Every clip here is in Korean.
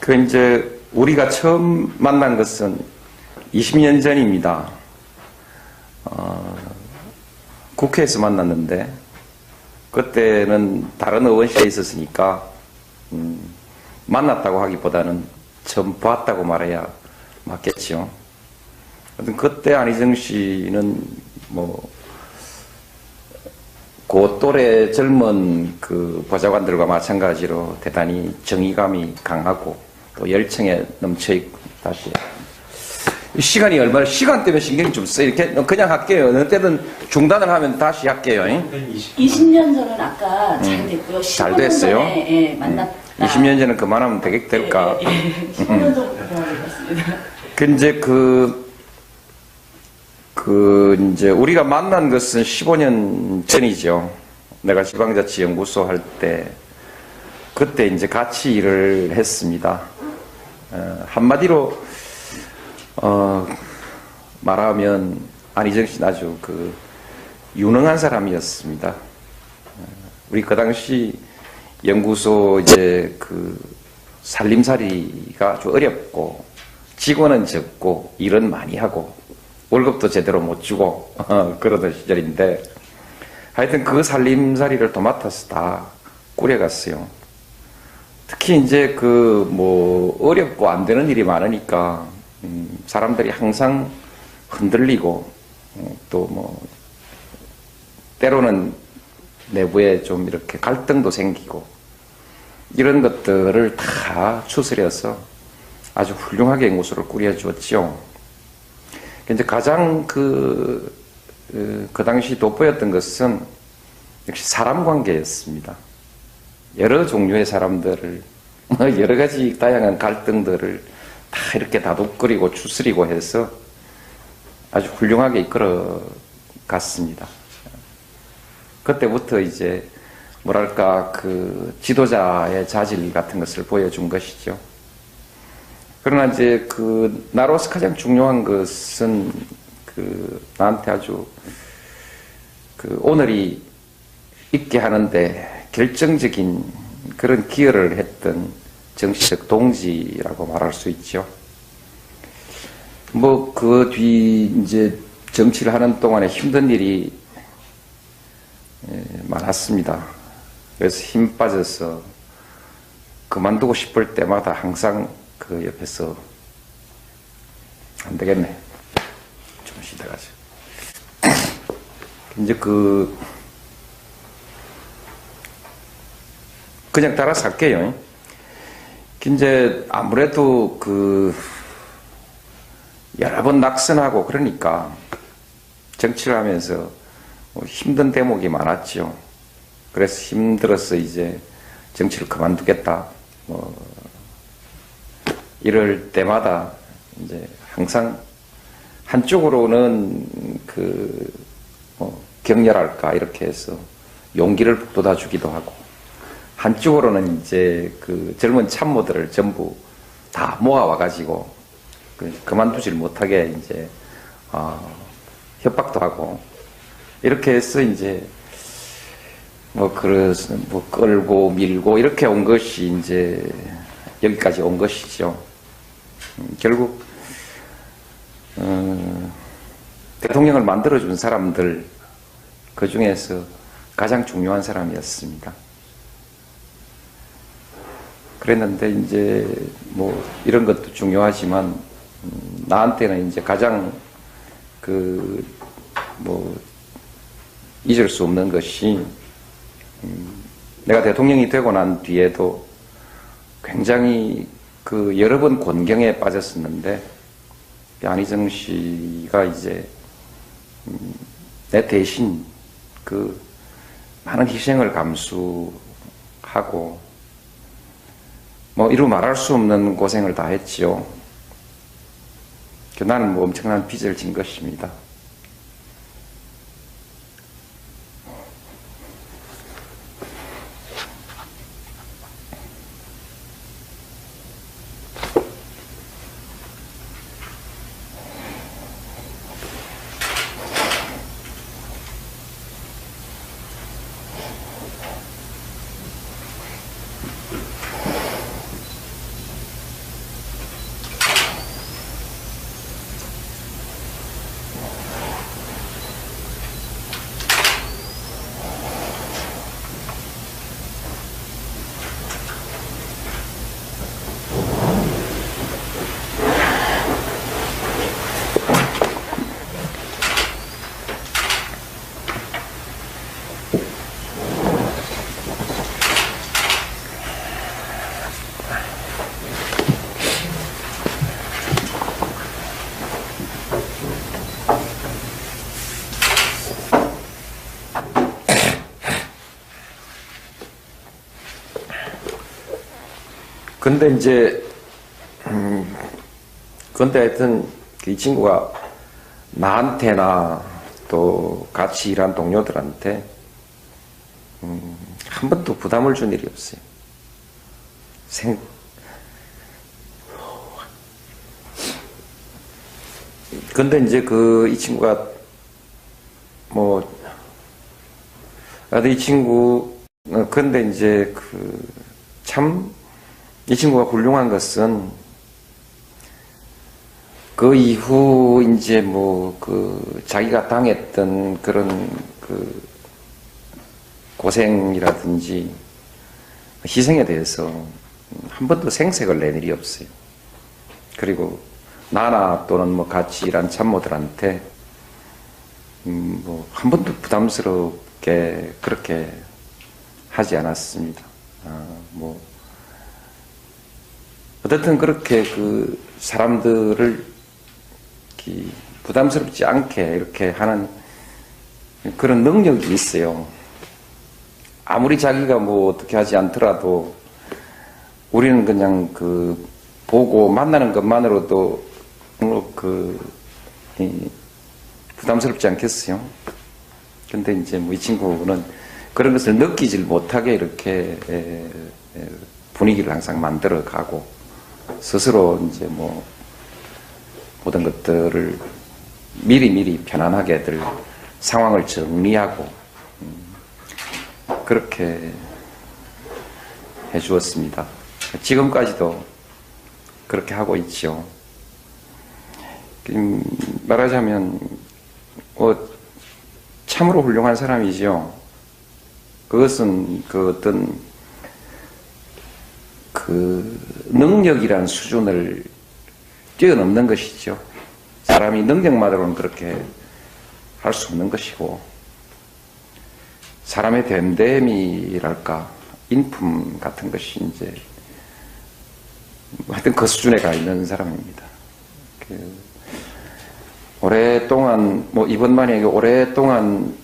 그 이제 우리가 처음 만난 것은 20년 전입니다. 국회에서 만났는데 그때는 다른 의원실에 있었으니까 만났다고 하기보다는 처음 봤다고 말해야 맞겠죠. 그때 안희정 씨는 뭐 그 또래 젊은 그 보좌관들과 마찬가지로 대단히 정의감이 강하고 또 열정에 넘쳐있고. 다시 시간이 얼마나, 시간 때문에 신경이 좀 써. 이렇게 그냥 할게요. 어느 때는 중단을 하면 다시 할게요. 20년 전은 아까 잘 됐고요. 잘 됐어요. 예, 만났다. 20년 전은 그만하면 될까? 15년 전부터 그만하겠습니다. 이제 우리가 만난 것은 15년 전이죠. 내가 지방자치연구소 할 때, 그때 이제 같이 일을 했습니다. 한마디로, 말하면 안희정 씨는 아주 유능한 사람이었습니다. 우리 그 당시 연구소 이제 살림살이가 아주 어렵고, 직원은 적고, 일은 많이 하고, 월급도 제대로 못 주고 그러던 시절인데, 하여튼 그 살림살이를 도맡아서 다 꾸려갔어요. 특히 이제 어렵고 안 되는 일이 많으니까 사람들이 항상 흔들리고 또 때로는 내부에 좀 이렇게 갈등도 생기고 이런 것들을 다 추스려서 아주 훌륭하게 연구소를 꾸려주었죠. 이제 가장 그 당시 돋보였던 것은 역시 사람 관계였습니다. 여러 종류의 사람들을, 여러 가지 다양한 갈등들을 다 이렇게 다독거리고 추스리고 해서 아주 훌륭하게 이끌어 갔습니다. 그때부터 이제 뭐랄까 지도자의 자질 같은 것을 보여준 것이죠. 그러나 이제 나로서 가장 중요한 것은 나한테 아주 오늘이 있게 하는데 결정적인 그런 기여를 했던 정치적 동지라고 말할 수 있죠. 그 뒤 이제 정치를 하는 동안에 힘든 일이 많았습니다. 그래서 힘 빠져서 그만두고 싶을 때마다 항상 옆에서 안 되겠네, 좀 쉬다 가자. 이제 그냥 따라서 할게요. 이제 아무래도 여러 번 낙선하고 그러니까 정치를 하면서 힘든 대목이 많았죠. 그래서 힘들어서 이제 정치를 그만두겠다 이럴 때마다 이제 항상 한쪽으로는 격렬할까 이렇게 해서 용기를 북돋아 주기도 하고, 한쪽으로는 이제 젊은 참모들을 전부 다 모아와 가지고 그만두질 못하게 이제 협박도 하고 이렇게 해서 이제 끌고 밀고 이렇게 온 것이 이제 여기까지 온 것이죠. 결국 대통령을 만들어준 사람들 그 중에서 가장 중요한 사람이었습니다. 그랬는데 이제 이런 것도 중요하지만 나한테는 이제 가장 잊을 수 없는 것이 내가 대통령이 되고 난 뒤에도 굉장히 여러 번 곤경에 빠졌었는데 안희정 씨가 이제 내 대신 많은 희생을 감수하고 이루 말할 수 없는 고생을 다 했지요. 나는 엄청난 빚을 진 것입니다. 근데 이제, 근데 하여튼 이 친구가 나한테나 또 같이 일한 동료들한테 한 번도 부담을 준 일이 없어요. 근데 이제 이 친구가 이 친구, 근데 이제 이 친구가 훌륭한 것은 그 이후 이제 자기가 당했던 그런 고생이라든지 희생에 대해서 한 번도 생색을 낸 일이 없어요. 그리고 나나 또는 같이 일한 참모들한테 한 번도 부담스럽게 그렇게 하지 않았습니다. 어쨌든 그렇게 사람들을 부담스럽지 않게 이렇게 하는 그런 능력이 있어요. 아무리 자기가 어떻게 하지 않더라도 우리는 그냥 보고 만나는 것만으로도 부담스럽지 않겠어요? 근데 이제 이 친구는 그런 것을 느끼질 못하게 이렇게 분위기를 항상 만들어 가고 스스로 이제 모든 것들을 미리미리 편안하게들 상황을 정리하고 그렇게 해주었습니다. 지금까지도 그렇게 하고 있죠. 말하자면 참으로 훌륭한 사람이죠. 그것은 어떤 능력이란 수준을 뛰어넘는 것이죠. 사람이 능력만으로는 그렇게 할 수 없는 것이고, 사람의 됨됨이랄까, 인품 같은 것이 이제, 하여튼 그 수준에 가 있는 사람입니다. 오랫동안, 이번만이 아니고 오랫동안,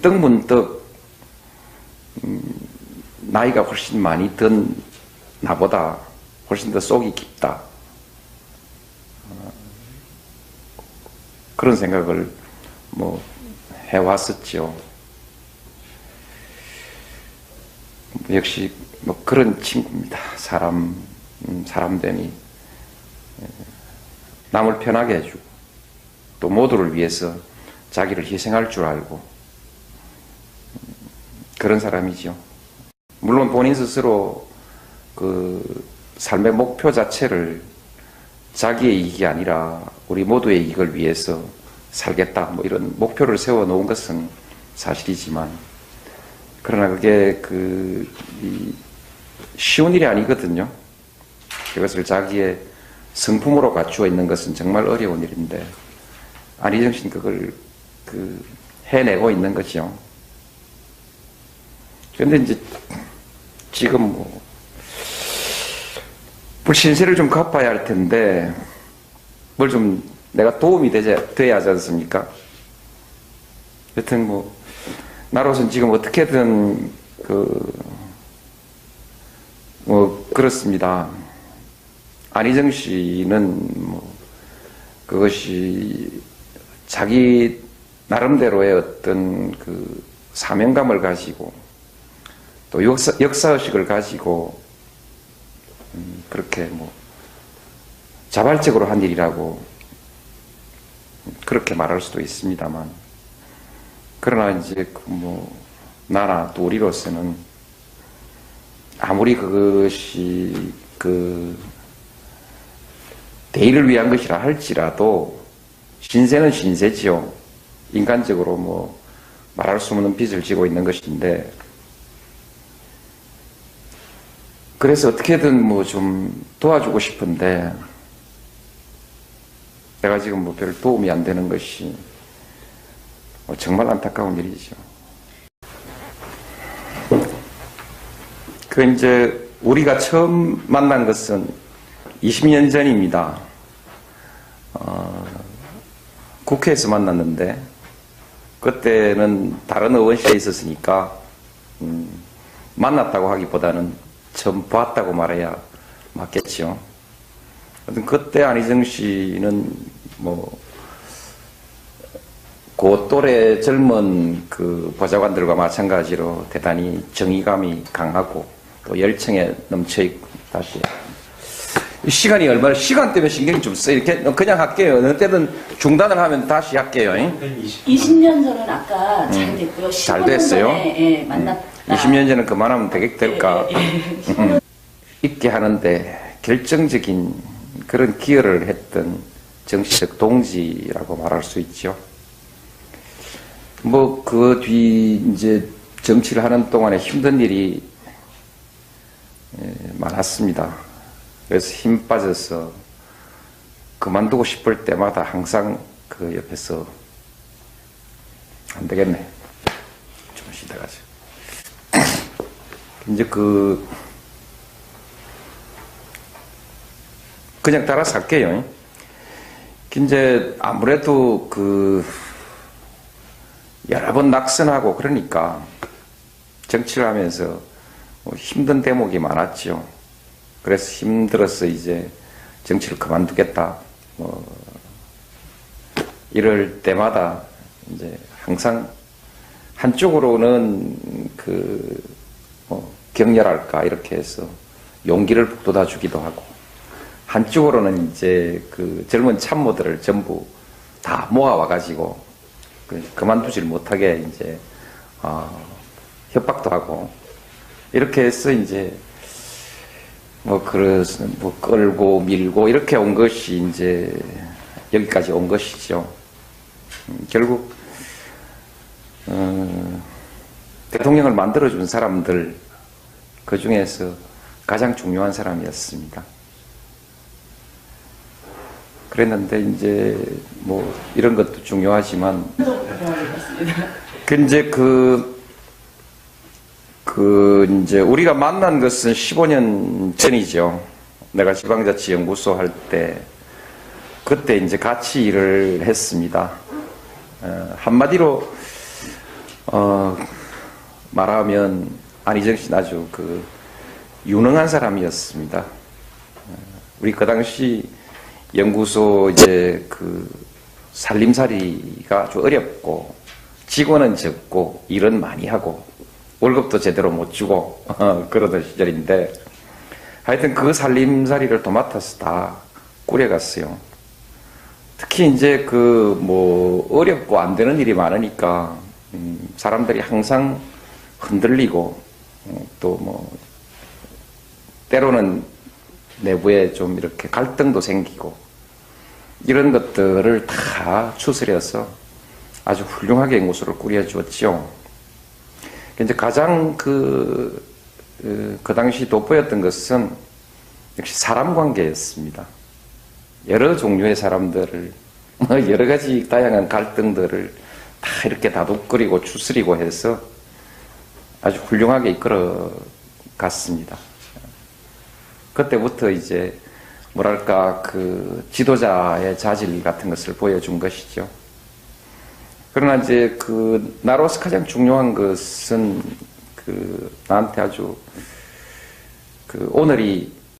문득, 나이가 훨씬 많이 든 나보다 훨씬 더 속이 깊다. 그런 생각을 해왔었죠. 역시 그런 친구입니다. 사람됨이 남을 편하게 해주고 또 모두를 위해서 자기를 희생할 줄 알고 그런 사람이죠. 물론 본인 스스로 삶의 목표 자체를 자기의 이익이 아니라 우리 모두의 이익을 위해서 살겠다 이런 목표를 세워놓은 것은 사실이지만, 그러나 그게 쉬운 일이 아니거든요. 그것을 자기의 성품으로 갖추어 있는 것은 정말 어려운 일인데 안희정 씨는 그걸 해내고 있는 거죠. 그런데 이제 지금 불신세를 좀 갚아야 할 텐데 뭘 좀 내가 도움이 돼야 하지 않습니까? 여튼 나로서는 지금 어떻게든 그렇습니다. 안희정 씨는 그것이 자기 나름대로의 어떤 사명감을 가지고 또 역사의식을 가지고 그렇게 자발적으로 한 일이라고 그렇게 말할 수도 있습니다만, 그러나 이제 나나 또 우리로서는 아무리 그것이 대의를 위한 것이라 할지라도 신세는 신세지요. 인간적으로 말할 수 없는 빚을 지고 있는 것인데, 그래서 어떻게든 좀 도와주고 싶은데 내가 지금 별 도움이 안 되는 것이 정말 안타까운 일이죠. 이제 우리가 처음 만난 것은 20년 전입니다. 국회에서 만났는데 그때는 다른 의원실에 있었으니까 만났다고 하기보다는 처음 봤다고 말해야 맞겠죠. 하여튼 그때 안희정 씨는 뭐 그 또래 젊은 그 보좌관들과 마찬가지로 대단히 정의감이 강하고 또 열정에 넘쳐있고 다시 시간이 얼마나 시간 때문에 신경이 좀 써. 이렇게 그냥 할게요. 어느 때든 중단을 하면 다시 할게요. 20년 전은 아까 잘 됐고요. 잘 15년 됐어요? 전에, 만났다. 20년 전에 그만하면 될까? 예. 있게 하는데 결정적인 그런 기여를 했던 정치적 동지라고 말할 수 있죠. 뭐 그 뒤 이제 정치를 하는 동안에 힘든 일이 많았습니다. 그래서 힘 빠져서 그만두고 싶을 때마다 항상 그 옆에서 안 되겠네. 좀 쉬다 가자. 이제 그냥 따라서 할게요. 이제 아무래도 여러 번 낙선하고 그러니까 정치를 하면서 뭐 힘든 대목이 많았죠. 그래서 힘들어서 이제 정치를 그만두겠다. 이럴 때마다 이제 항상 한쪽으로는 격렬할까 이렇게 해서 용기를 북돋아 주기도 하고 한쪽으로는 이제 그 젊은 참모들을 전부 다 모아와가지고 그만두질 못하게 이제 협박도 하고 이렇게 해서 이제 그래서 끌고 밀고 이렇게 온 것이 이제 여기까지 온 것이죠. 결국 대통령을 만들어준 사람들 그 중에서 가장 중요한 사람이었습니다. 그랬는데 이제 뭐 이런 것도 중요하지만 이제 이제 우리가 만난 것은 15년 전이죠. 내가 지방자치연구소 할 때 그때 이제 같이 일을 했습니다. 한마디로 말하면 안희정 씨는 아주 유능한 사람이었습니다. 우리 그 당시 연구소 이제 살림살이가 아주 어렵고 직원은 적고 일은 많이 하고 월급도 제대로 못 주고 그러던 시절인데 하여튼 그 살림살이를 도맡아서 다 꾸려갔어요. 특히 이제 어렵고 안 되는 일이 많으니까 사람들이 항상 흔들리고 또 때로는 내부에 좀 이렇게 갈등도 생기고 이런 것들을 다 추스려서 아주 훌륭하게 연구소를 꾸려주었죠. 이제 가장 그 당시 돋보였던 것은 역시 사람 관계였습니다. 여러 종류의 사람들을 여러 가지 다양한 갈등들을 다 이렇게 다독거리고 추스리고 해서 아주 훌륭하게 이끌어 갔습니다. 그때부터 이제 뭐랄까 지도자의 자질 같은 것을 보여준 것이죠. 그러나 이제 나로서 가장 중요한 것은 나한테 아주 오늘이